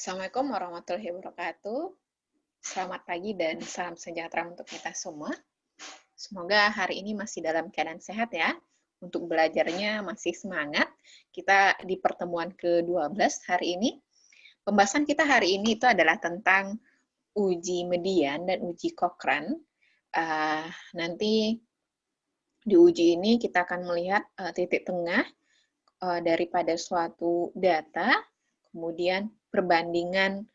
Assalamualaikum warahmatullahi wabarakatuh. Selamat pagi dan salam sejahtera untuk kita semua. Semoga hari ini masih dalam keadaan sehat ya. Untuk belajarnya masih semangat. Kita di pertemuan ke-12 hari ini. Pembahasan kita hari ini itu adalah tentang uji median dan uji Cochrane. Nanti di uji ini kita akan melihat titik tengah daripada suatu data, kemudian perbandingan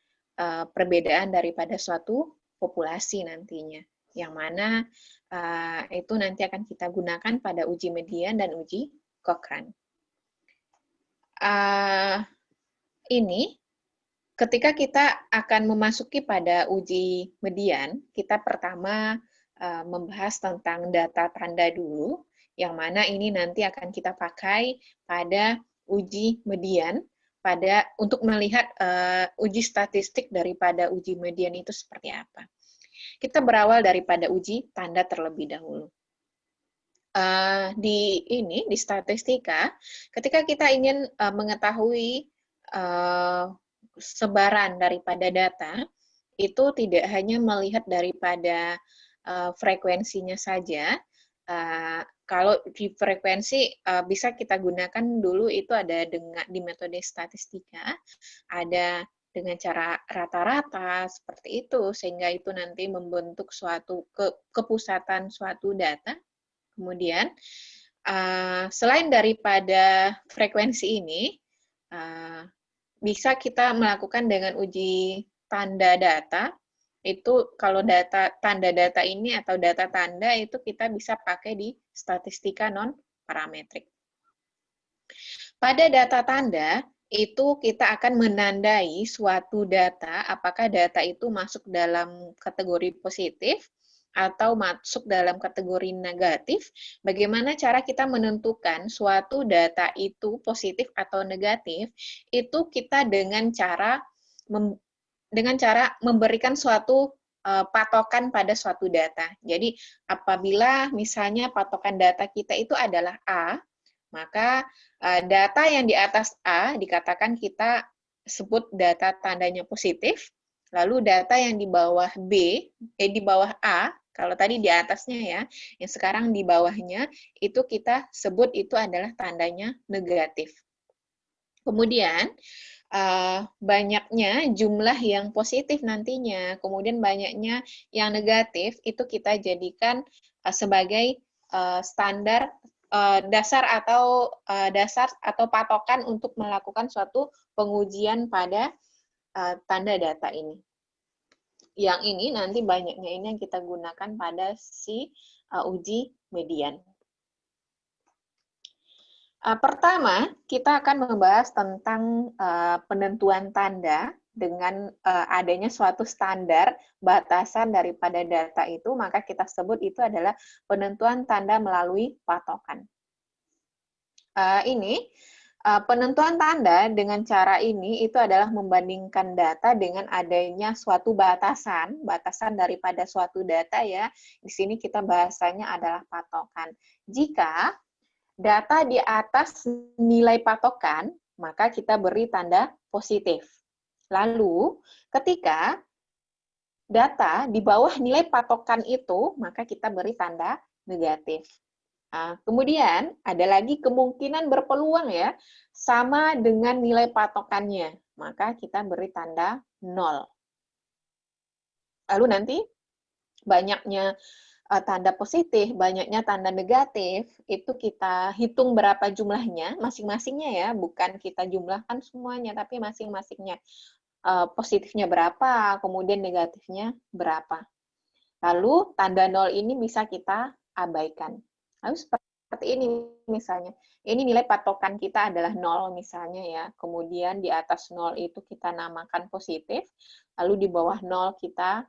perbedaan daripada suatu populasi nantinya, yang mana itu nanti akan kita gunakan pada uji median dan uji Cochrane. Ini ketika kita akan memasuki pada uji median, kita pertama membahas tentang data tanda dulu, yang mana ini nanti akan kita pakai pada uji median untuk melihat uji statistik daripada uji median itu seperti apa. Kita berawal daripada uji tanda terlebih dahulu. Di statistika, ketika kita ingin mengetahui sebaran daripada data, itu tidak hanya melihat daripada frekuensinya saja. Kalau di frekuensi bisa kita gunakan dulu itu ada di metode statistika, ada dengan cara rata-rata seperti itu, sehingga itu nanti membentuk suatu kepusatan suatu data. Kemudian selain daripada frekuensi ini, bisa kita melakukan dengan uji tanda data. Itu kalau tanda data ini atau data tanda itu kita bisa pakai di statistika non-parametrik. Pada data tanda, itu kita akan menandai suatu data, apakah data itu masuk dalam kategori positif atau masuk dalam kategori negatif. Bagaimana cara kita menentukan suatu data itu positif atau negatif, itu kita dengan cara memberikan suatu patokan pada suatu data. Jadi, apabila misalnya patokan data kita itu adalah A, maka data yang di atas A dikatakan kita sebut data tandanya positif, lalu data yang di bawah di bawah A, kalau tadi di atasnya ya, yang sekarang di bawahnya, itu kita sebut itu adalah tandanya negatif. Kemudian, banyaknya jumlah yang positif nantinya, kemudian banyaknya yang negatif, itu kita jadikan sebagai standar dasar atau patokan untuk melakukan suatu pengujian pada tanda data ini. Yang ini nanti banyaknya ini yang kita gunakan pada si uji median. Pertama, kita akan membahas tentang penentuan tanda dengan adanya suatu standar batasan daripada data itu, maka kita sebut itu adalah penentuan tanda melalui patokan. Penentuan tanda dengan cara ini itu adalah membandingkan data dengan adanya suatu batasan daripada suatu data ya. Di sini kita bahasanya adalah patokan. Jika data di atas nilai patokan, maka kita beri tanda positif. Lalu, ketika data di bawah nilai patokan itu, maka kita beri tanda negatif. Kemudian, ada lagi kemungkinan berpeluang ya, sama dengan nilai patokannya, maka kita beri tanda 0. Lalu nanti, banyaknya tanda positif, banyaknya tanda negatif, itu kita hitung berapa jumlahnya, masing-masingnya ya, bukan kita jumlahkan semuanya, tapi masing-masingnya. Positifnya berapa, kemudian negatifnya berapa. Lalu tanda 0 ini bisa kita abaikan. Lalu seperti ini misalnya, ini nilai patokan kita adalah 0 misalnya ya, kemudian di atas 0 itu kita namakan positif, lalu di bawah 0 kita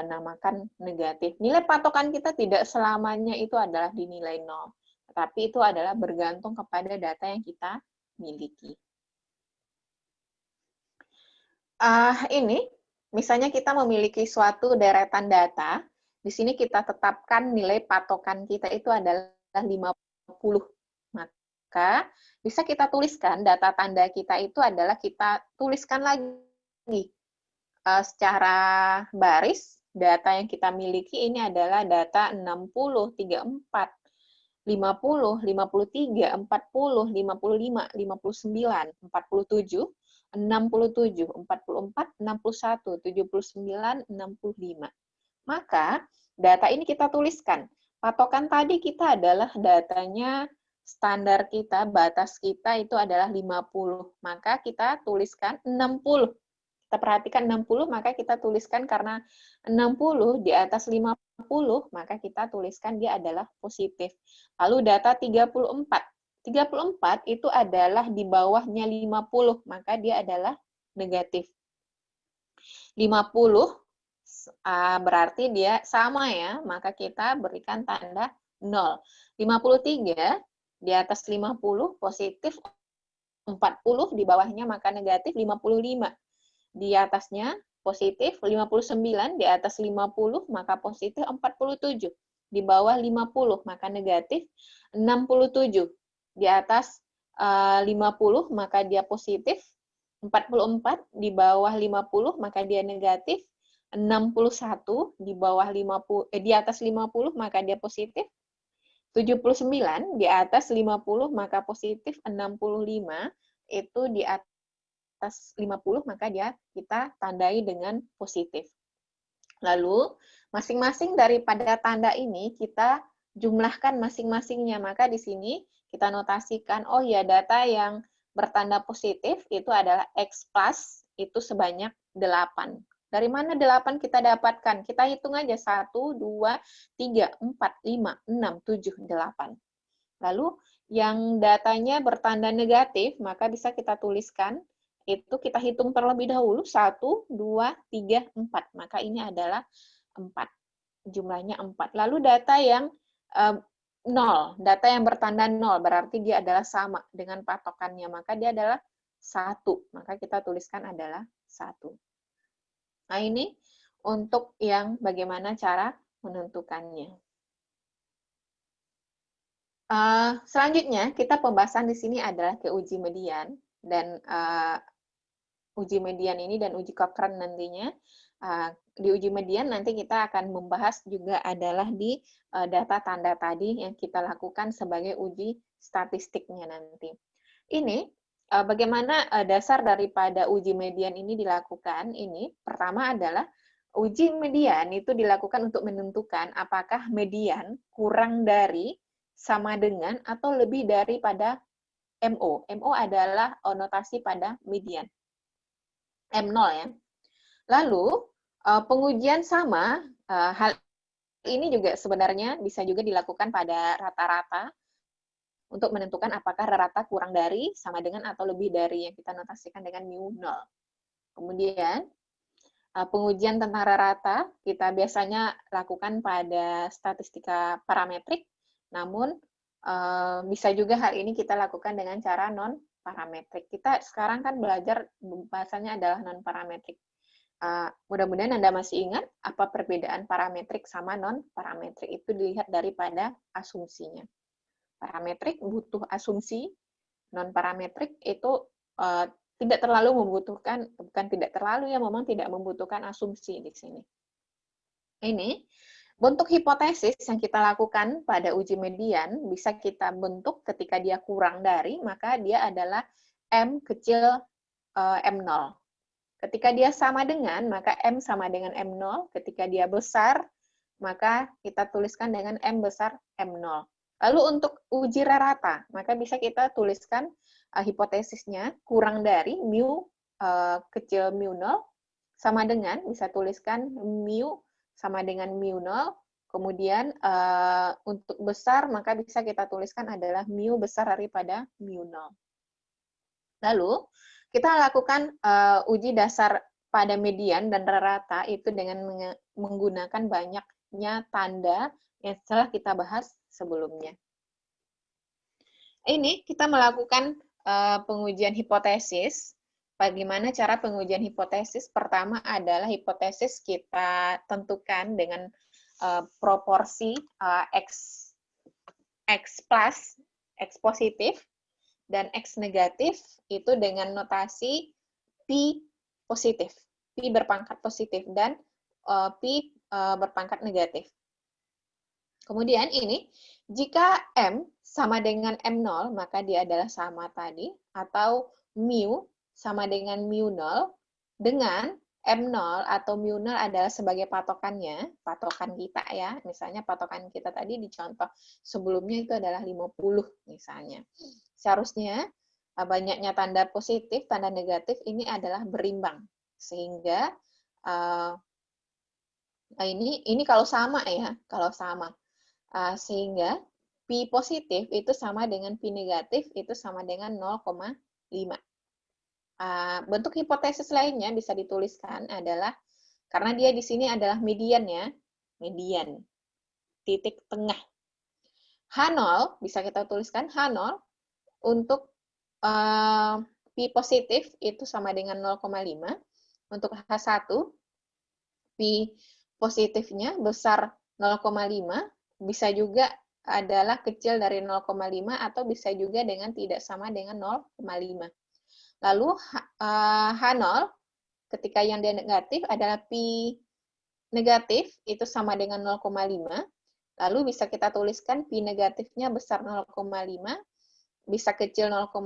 namakan negatif. Nilai patokan kita tidak selamanya itu adalah di nilai 0, tetapi itu adalah bergantung kepada data yang kita miliki. Ini, misalnya kita memiliki suatu deretan data, di sini kita tetapkan nilai patokan kita itu adalah 50. Maka, bisa kita tuliskan data tanda kita itu adalah kita tuliskan lagi secara baris, data yang kita miliki ini adalah data 60, 34, 50, 53, 40, 55, 59, 47, 67, 44, 61, 79, 65. Maka data ini kita tuliskan. Patokan tadi kita adalah datanya standar kita, batas kita itu adalah 50. Maka kita tuliskan 60. Kita perhatikan 60, maka kita tuliskan karena 60 di atas 50, maka kita tuliskan dia adalah positif. Lalu data 34. 34 itu adalah di bawahnya 50, maka dia adalah negatif. 50 berarti dia sama ya, maka kita berikan tanda 0. 53 di atas 50 positif, 40 di bawahnya maka negatif, 55 di atasnya positif, 59 di atas 50 maka positif, 47 di bawah 50 maka negatif, 67 di atas 50 maka dia positif, 44 di bawah 50 maka dia negatif, 61 di bawah 50 di atas 50 maka dia positif, 79 di atas 50 maka positif, 65 itu di atas 50 maka dia kita tandai dengan positif. Lalu masing-masing daripada tanda ini kita jumlahkan masing-masingnya, maka di sini kita notasikan, oh ya data yang bertanda positif itu adalah X plus itu sebanyak 8. Dari mana 8 kita dapatkan? Kita hitung aja 1, 2, 3, 4, 5, 6, 7, 8. Lalu yang datanya bertanda negatif, maka bisa kita tuliskan, itu kita hitung terlebih dahulu, 1, 2, 3, 4. Maka ini adalah 4. Jumlahnya 4. Lalu data yang 0, data yang bertanda 0, berarti dia adalah sama dengan patokannya, maka dia adalah 1. Maka kita tuliskan adalah 1. Nah, ini untuk yang bagaimana cara menentukannya. Selanjutnya, kita pembahasan di sini adalah ke uji median, dan uji median ini dan uji Cochrane nantinya. Di uji median nanti kita akan membahas juga adalah di data tanda tadi yang kita lakukan sebagai uji statistiknya nanti. Ini bagaimana dasar daripada uji median ini dilakukan. Ini pertama adalah uji median itu dilakukan untuk menentukan apakah median kurang dari, sama dengan, atau lebih daripada MO. MO adalah notasi pada median. M0 ya. Lalu pengujian sama, hal ini juga sebenarnya bisa juga dilakukan pada rata-rata untuk menentukan apakah rata kurang dari, sama dengan, atau lebih dari yang kita notasikan dengan mu 0. Kemudian pengujian tentang rata kita biasanya lakukan pada statistika parametrik, namun bisa juga hal ini kita lakukan dengan cara non-parametrik. Kita sekarang kan belajar bahasanya adalah non-parametrik. Mudah-mudahan Anda masih ingat apa perbedaan parametrik sama non-parametrik. Itu dilihat daripada asumsinya. Parametrik butuh asumsi, non-parametrik itu tidak terlalu membutuhkan, bukan tidak terlalu ya, memang tidak membutuhkan asumsi di sini. Ini bentuk hipotesis yang kita lakukan pada uji median bisa kita bentuk ketika dia kurang dari, maka dia adalah M kecil M0. Ketika dia sama dengan, maka M sama dengan M0. Ketika dia besar, maka kita tuliskan dengan M besar M0. Lalu untuk uji rata, maka bisa kita tuliskan hipotesisnya kurang dari mu kecil mu 0 sama dengan, bisa tuliskan mu sama dengan mu 0. Kemudian untuk besar, maka bisa kita tuliskan adalah mu besar daripada mu 0. Lalu kita lakukan uji dasar pada median dan rata itu dengan menggunakan banyaknya tanda yang telah kita bahas sebelumnya. Ini kita melakukan pengujian hipotesis. Bagaimana cara pengujian hipotesis? Pertama adalah hipotesis kita tentukan dengan proporsi X plus, X positif, dan X negatif itu dengan notasi P positif. Pi berpangkat positif dan pi berpangkat negatif. Kemudian ini, jika M sama dengan M0, maka dia adalah sama tadi, atau mu sama dengan mu0, dengan M0 atau mu0 adalah sebagai patokannya, patokan kita ya, misalnya patokan kita tadi di contoh sebelumnya itu adalah 50 misalnya. Seharusnya banyaknya tanda positif, tanda negatif ini adalah berimbang, sehingga ini kalau sama ya, kalau sama. Sehingga pi positif itu sama dengan pi negatif itu sama dengan 0,5. Bentuk hipotesis lainnya bisa dituliskan adalah, karena dia di sini adalah median ya, median, titik tengah. H0 bisa kita tuliskan H0 untuk pi positif itu sama dengan 0,5. Untuk H1 pi positifnya besar 0,5, bisa juga adalah kecil dari 0,5 atau bisa juga dengan tidak sama dengan 0,5. Lalu H0 ketika yang dia negatif adalah pi negatif itu sama dengan 0,5. Lalu bisa kita tuliskan pi negatifnya besar 0,5, bisa kecil 0,5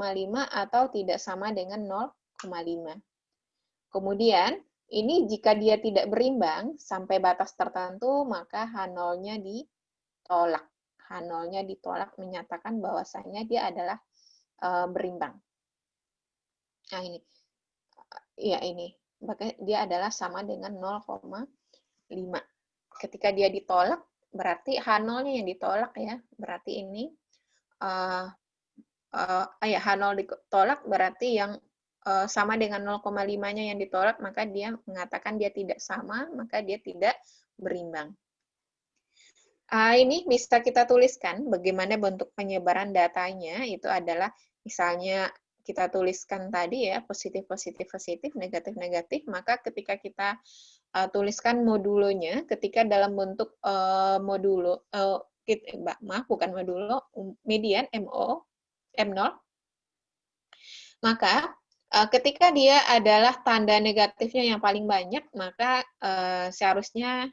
atau tidak sama dengan 0,5. Kemudian ini jika dia tidak berimbang sampai batas tertentu, maka H0-nya ditolak. H0-nya ditolak menyatakan bahwasanya dia adalah berimbang. Nah ini, ya ini, maka dia adalah sama dengan 0,5. Ketika dia ditolak, berarti H0-nya yang ditolak ya. Berarti ini, H0 ditolak berarti yang sama dengan 0,5-nya yang ditolak, maka dia mengatakan dia tidak sama, maka dia tidak berimbang. Ini bisa kita tuliskan bagaimana bentuk penyebaran datanya, itu adalah misalnya kita tuliskan tadi ya, positif, positif, positif, negatif, negatif, maka ketika kita tuliskan modulonya, ketika dalam bentuk modulo, maaf bukan modulo, median, MO, M0, maka ketika dia adalah tanda negatifnya yang paling banyak, maka seharusnya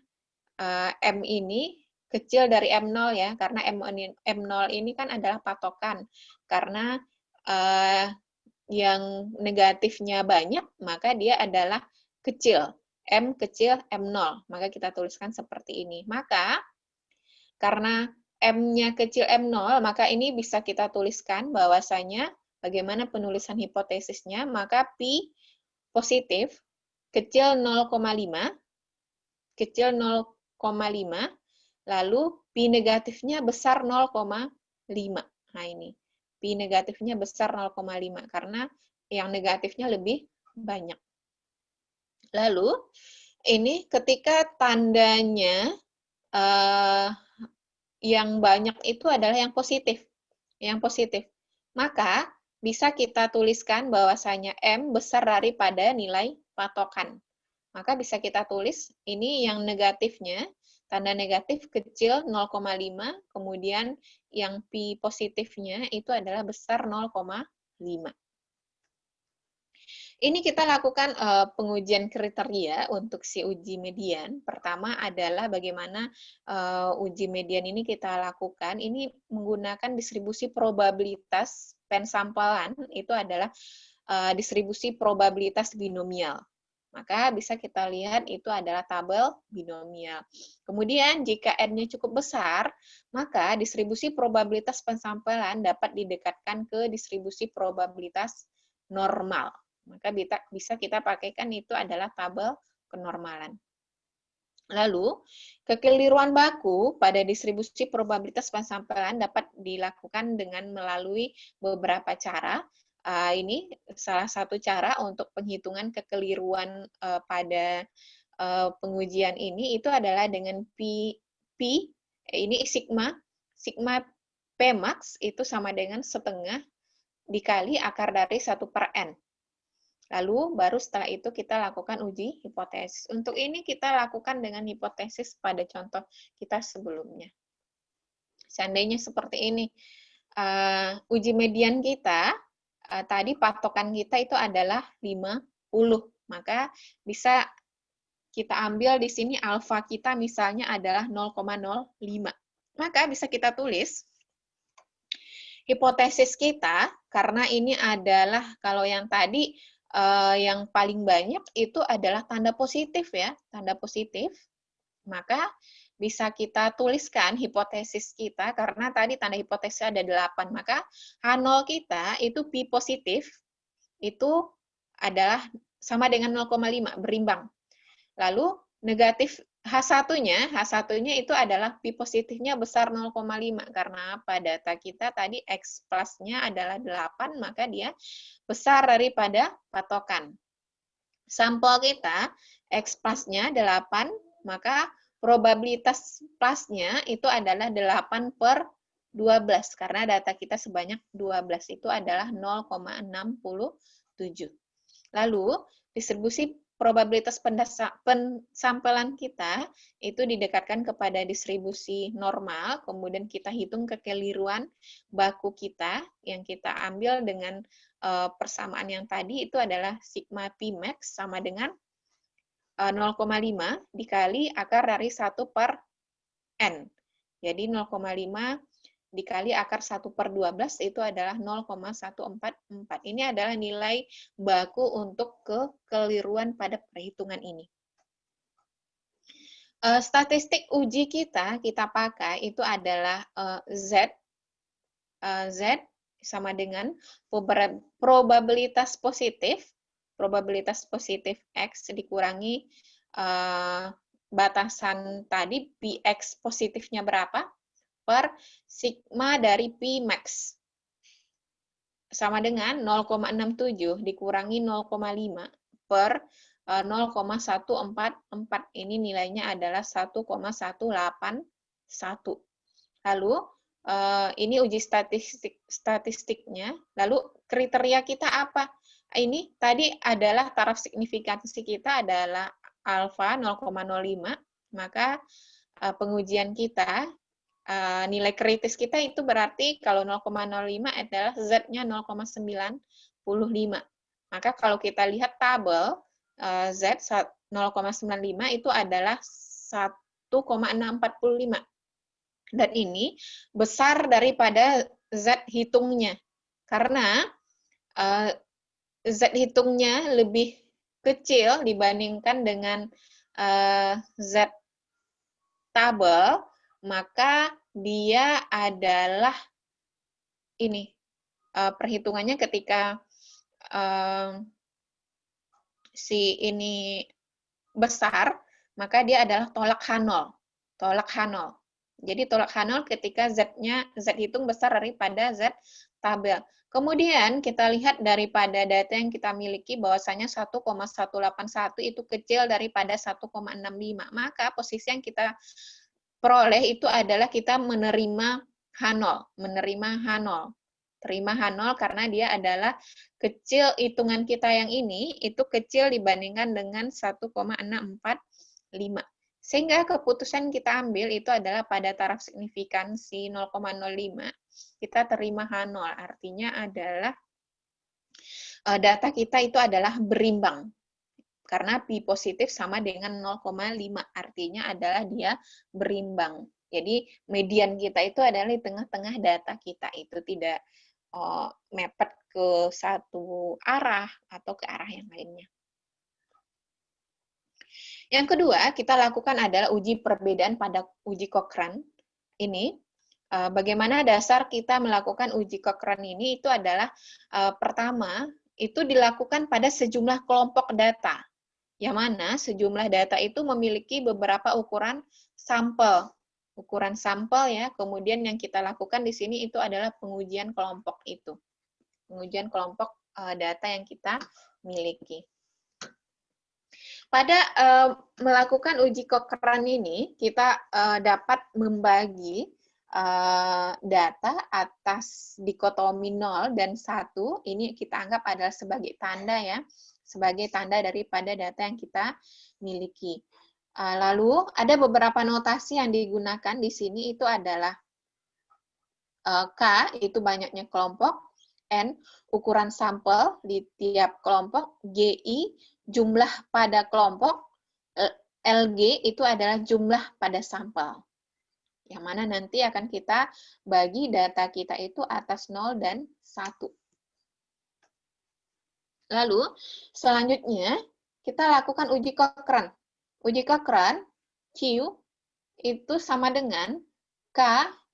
M ini kecil dari M0 ya, karena M0 ini kan adalah patokan. Karena yang negatifnya banyak, maka dia adalah kecil. M kecil M0, maka kita tuliskan seperti ini. Maka karena M-nya kecil M0, maka ini bisa kita tuliskan bahwasanya bagaimana penulisan hipotesisnya, maka pi positif kecil 0,5, kecil 0,5, lalu pi negatifnya besar 0,5. Nah ini, pi negatifnya besar 0,5, karena yang negatifnya lebih banyak. Lalu, ini ketika tandanya yang banyak itu adalah yang positif. Yang positif. Maka bisa kita tuliskan bahwasanya M besar daripada nilai patokan. Maka bisa kita tulis ini yang negatifnya, tanda negatif kecil 0,5, kemudian yang pi positifnya itu adalah besar 0,5. Ini kita lakukan pengujian kriteria untuk si uji median. Pertama adalah bagaimana uji median ini kita lakukan. Ini menggunakan distribusi probabilitas pensampalan, itu adalah distribusi probabilitas binomial. Maka bisa kita lihat itu adalah tabel binomial. Kemudian jika N-nya cukup besar, maka distribusi probabilitas pensampalan dapat didekatkan ke distribusi probabilitas normal. Maka bisa kita pakaikan itu adalah tabel kenormalan. Lalu, kekeliruan baku pada distribusi probabilitas pensampalan dapat dilakukan dengan melalui beberapa cara. Ini salah satu cara untuk penghitungan kekeliruan pada pengujian ini itu adalah dengan ini sigma P max itu sama dengan setengah dikali akar dari 1/n. Lalu baru setelah itu kita lakukan uji hipotesis. Untuk ini kita lakukan dengan hipotesis pada contoh kita sebelumnya. Seandainya seperti ini, uji median kita, tadi patokan kita itu adalah 50. Maka bisa kita ambil di sini alfa kita misalnya adalah 0,05. Maka bisa kita tulis hipotesis kita, karena ini adalah kalau yang tadi yang paling banyak itu adalah tanda positif ya, tanda positif. Maka bisa kita tuliskan hipotesis kita, karena tadi tanda hipotesis ada 8, maka H0 kita itu P positif, itu adalah sama dengan 0,5, berimbang. Lalu negatif H1-nya itu adalah P positifnya besar 0,5, karena apa? Data kita tadi X plus-nya adalah 8, maka dia besar daripada patokan. Sampel kita X plus-nya 8, maka probabilitas plus-nya itu adalah 8 per 12, karena data kita sebanyak 12, itu adalah 0,67. Lalu, distribusi probabilitas pensampelan kita itu didekatkan kepada distribusi normal, kemudian kita hitung kekeliruan baku kita yang kita ambil dengan persamaan yang tadi itu adalah sigma P max sama dengan 0,5 dikali akar dari 1 per N. Jadi 0,5 dikali akar 1 per 12 itu adalah 0,144. Ini adalah nilai baku untuk kekeliruan pada perhitungan ini. Statistik uji kita pakai itu adalah Z sama dengan probabilitas positif X dikurangi batasan tadi Px positifnya berapa per sigma dari P max sama dengan 0,67 dikurangi 0,5 per 0,144. Ini nilainya adalah 1,181. Lalu ini uji statistiknya. Lalu kriteria kita apa? Ini tadi adalah taraf signifikansi kita adalah alfa 0,05. Maka pengujian kita nilai kritis kita itu berarti kalau 0,05 adalah Z-nya 0,95. Maka kalau kita lihat tabel Z 0,95 itu adalah 1,645. Dan ini besar daripada Z hitungnya. Karena Z hitungnya lebih kecil dibandingkan dengan Z tabel, maka dia adalah ini perhitungannya ketika si ini besar, maka dia adalah tolak H0. Jadi tolak H0 ketika Z hitung besar daripada Z tabel. Kemudian kita lihat daripada data yang kita miliki bahwasanya 1,181 itu kecil daripada 1,65. Maka posisi yang kita peroleh itu adalah kita menerima H0. Terima H0 karena dia adalah kecil, hitungan kita yang ini itu kecil dibandingkan dengan 1,645. Sehingga keputusan kita ambil itu adalah pada taraf signifikansi 0,05 kita terima H0. Artinya adalah data kita itu adalah berimbang. Karena P positif sama dengan 0,5, artinya adalah dia berimbang. Jadi median kita itu adalah di tengah-tengah data kita, itu tidak mepet ke satu arah atau ke arah yang lainnya. Yang kedua, kita lakukan adalah uji perbedaan pada uji Cochrane. Ini bagaimana dasar kita melakukan uji Cochrane ini itu adalah pertama, itu dilakukan pada sejumlah kelompok data. Yang mana sejumlah data itu memiliki beberapa ukuran sampel. Ukuran sampel ya, kemudian yang kita lakukan di sini itu adalah pengujian kelompok itu. Pengujian kelompok data yang kita miliki. Pada melakukan uji Cochrane ini, kita dapat membagi data atas dikotomi 0 dan 1, ini kita anggap adalah sebagai tanda ya, sebagai tanda daripada data yang kita miliki. Lalu ada beberapa notasi yang digunakan di sini itu adalah K, itu banyaknya kelompok, N, ukuran sampel di tiap kelompok, GI, jumlah pada kelompok, LG itu adalah jumlah pada sampel. Yang mana nanti akan kita bagi data kita itu atas 0 dan 1. Lalu, selanjutnya, kita lakukan uji Cochrane. Uji Cochrane, Q, itu sama dengan K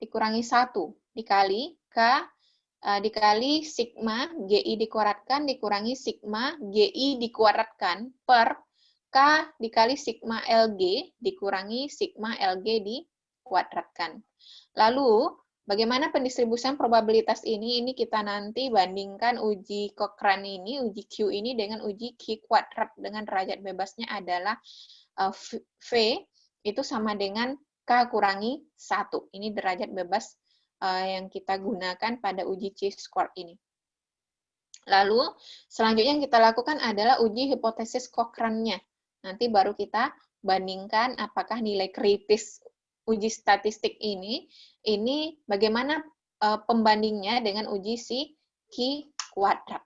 dikurangi 1 dikali K dikali sigma GI dikuadratkan dikurangi sigma GI dikuadratkan per K dikali sigma LG dikurangi sigma LG dikuadratkan. Lalu, bagaimana pendistribusian probabilitas ini? Ini kita nanti bandingkan uji Cochrane ini, uji Q ini dengan uji Q kuadrat dengan derajat bebasnya adalah V itu sama dengan K kurangi 1. Ini derajat bebas yang kita gunakan pada uji chi-square ini. Lalu, selanjutnya yang kita lakukan adalah uji hipotesis Cochrane-nya. Nanti baru kita bandingkan apakah nilai kritis uji statistik ini bagaimana pembandingnya dengan uji si Q kuadrat.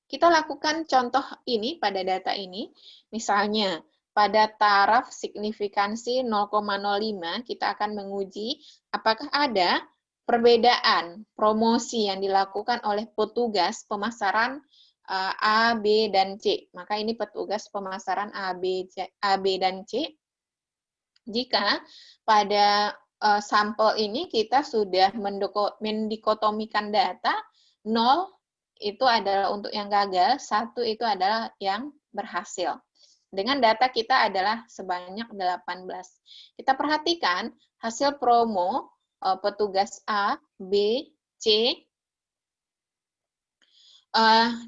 Kita lakukan contoh ini pada data ini, misalnya pada taraf signifikansi 0,05 kita akan menguji apakah ada perbedaan promosi yang dilakukan oleh petugas pemasaran A, B, dan C. Maka ini petugas pemasaran A, B, dan C. Jika pada sampel ini kita sudah mendikotomikan data, 0 itu adalah untuk yang gagal, 1 itu adalah yang berhasil. Dengan data kita adalah sebanyak 18. Kita perhatikan hasil promo petugas A, B, C,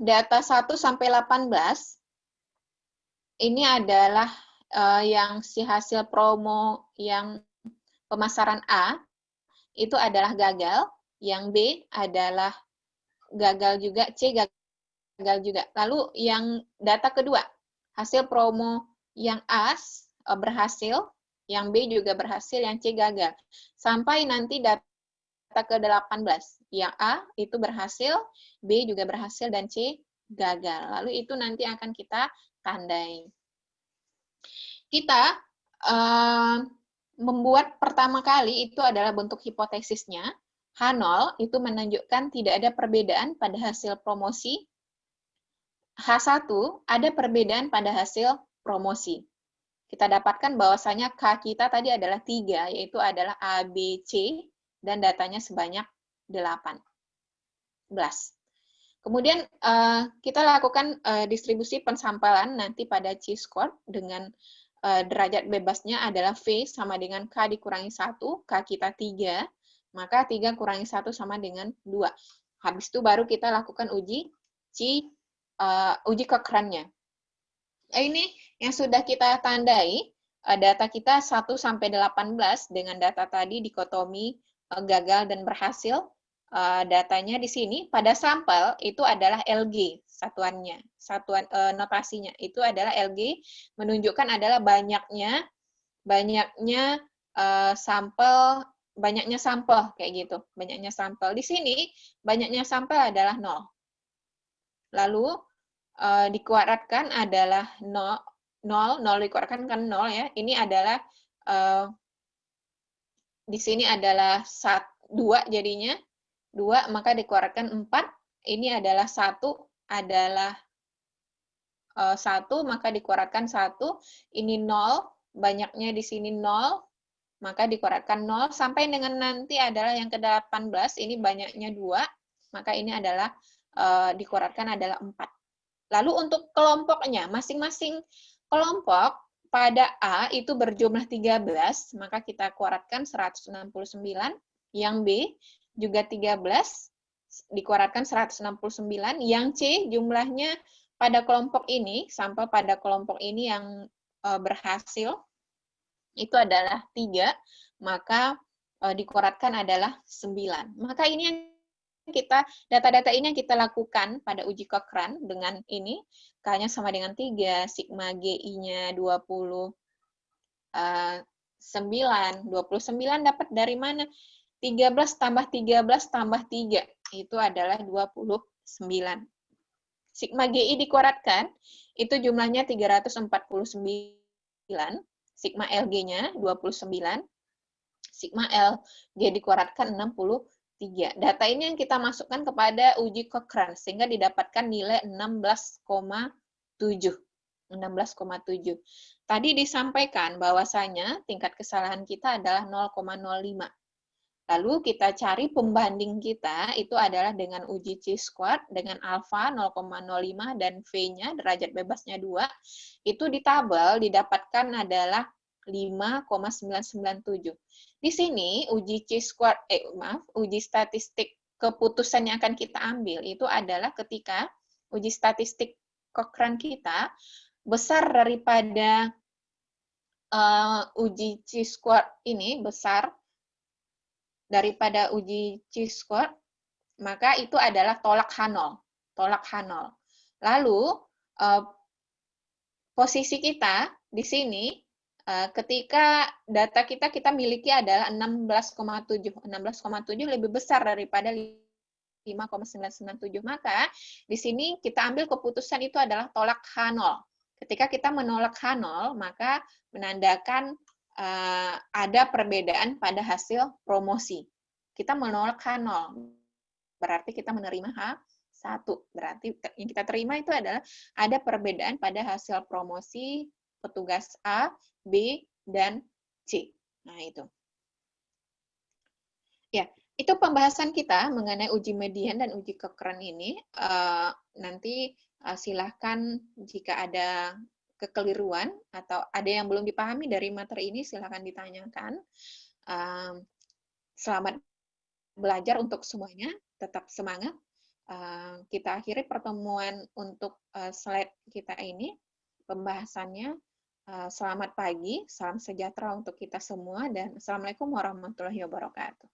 data 1 sampai 18, ini adalah yang si hasil promo yang pemasaran A, itu adalah gagal, yang B adalah gagal juga, C gagal juga. Lalu yang data kedua, hasil promo yang A berhasil, yang B juga berhasil, yang C gagal. Sampai nanti data ke-18, yang A itu berhasil, B juga berhasil, dan C gagal. Lalu itu nanti akan kita tandai. Kita membuat pertama kali itu adalah bentuk hipotesisnya. H0 itu menunjukkan tidak ada perbedaan pada hasil promosi. H1 ada perbedaan pada hasil promosi. Kita dapatkan bahwasanya K kita tadi adalah 3, yaitu adalah A, B, C, dan datanya sebanyak 18. Kemudian kita lakukan distribusi pensampalan nanti pada chi-square dengan derajat bebasnya adalah V sama dengan K dikurangi 1, K kita 3, maka 3 kurangi 1 sama dengan 2. Habis itu baru kita lakukan uji Cochrane-nya. Ini yang sudah kita tandai, data kita 1 sampai 18 dengan data tadi dikotomi gagal dan berhasil. Datanya di sini pada sampel itu adalah LG satuannya, notasinya itu adalah LG, menunjukkan adalah banyaknya sampel kayak gitu, banyaknya sampel. Di sini banyaknya sampel adalah 0. Lalu dikuadratkan adalah 0 dikuadratkan kan 0 ya. Ini adalah di sini adalah 2 jadinya. 2 maka dikuadratkan 4. Ini adalah 1 adalah 1 maka dikuadratkan 1. Ini 0, banyaknya di sini 0, maka dikuadratkan 0 sampai dengan nanti adalah yang ke-18, ini banyaknya 2, maka ini adalah dikuadratkan adalah 4. Lalu untuk kelompoknya, masing-masing kelompok pada A itu berjumlah 13, maka kita kuadratkan 169, yang B juga 13, dikuadratkan 169, yang C jumlahnya pada kelompok ini, sampel pada kelompok ini yang berhasil, itu adalah 3, maka dikuadratkan adalah 9. Maka ini yang data-data ini yang kita lakukan pada uji Cochrane dengan ini, K-nya sama dengan 3, sigma GI-nya 29 dapat dari mana? 13 tambah 13 tambah 3, itu adalah 29. Sigma GI dikuadratkan, itu jumlahnya 349, sigma LG-nya 29, sigma LG dikuadratkan 63. Data ini yang kita masukkan kepada uji Cochrane, sehingga didapatkan nilai 16,7. 16,7. Tadi disampaikan bahwasanya tingkat kesalahan kita adalah 0,05. Lalu kita cari pembanding kita, itu adalah dengan uji chi-square, dengan alfa 0,05 dan V-nya, derajat bebasnya 2, itu di tabel didapatkan adalah 5,997. Di sini uji chi-square, uji statistik keputusan yang akan kita ambil, itu adalah ketika uji statistik Cochrane kita besar daripada uji chi-square ini, besar daripada uji chi-square, maka itu adalah tolak H0. Tolak H0. Lalu, posisi kita di sini, ketika data kita miliki adalah 16,7. 16,7 lebih besar daripada 5,997. Maka, di sini kita ambil keputusan itu adalah tolak H0. Ketika kita menolak H0, maka menandakan ada perbedaan pada hasil promosi. Kita menolak H0, berarti kita menerima H1. Berarti yang kita terima itu adalah ada perbedaan pada hasil promosi petugas A, B, dan C. Nah, itu. Ya, itu pembahasan kita mengenai uji median dan uji Cochrane ini. Nanti silahkan jika ada kekeliruan atau ada yang belum dipahami dari materi ini, silakan ditanyakan. Selamat belajar untuk semuanya, tetap semangat. Kita akhiri pertemuan untuk slide kita ini, pembahasannya. Selamat pagi, salam sejahtera untuk kita semua, dan Assalamualaikum warahmatullahi wabarakatuh.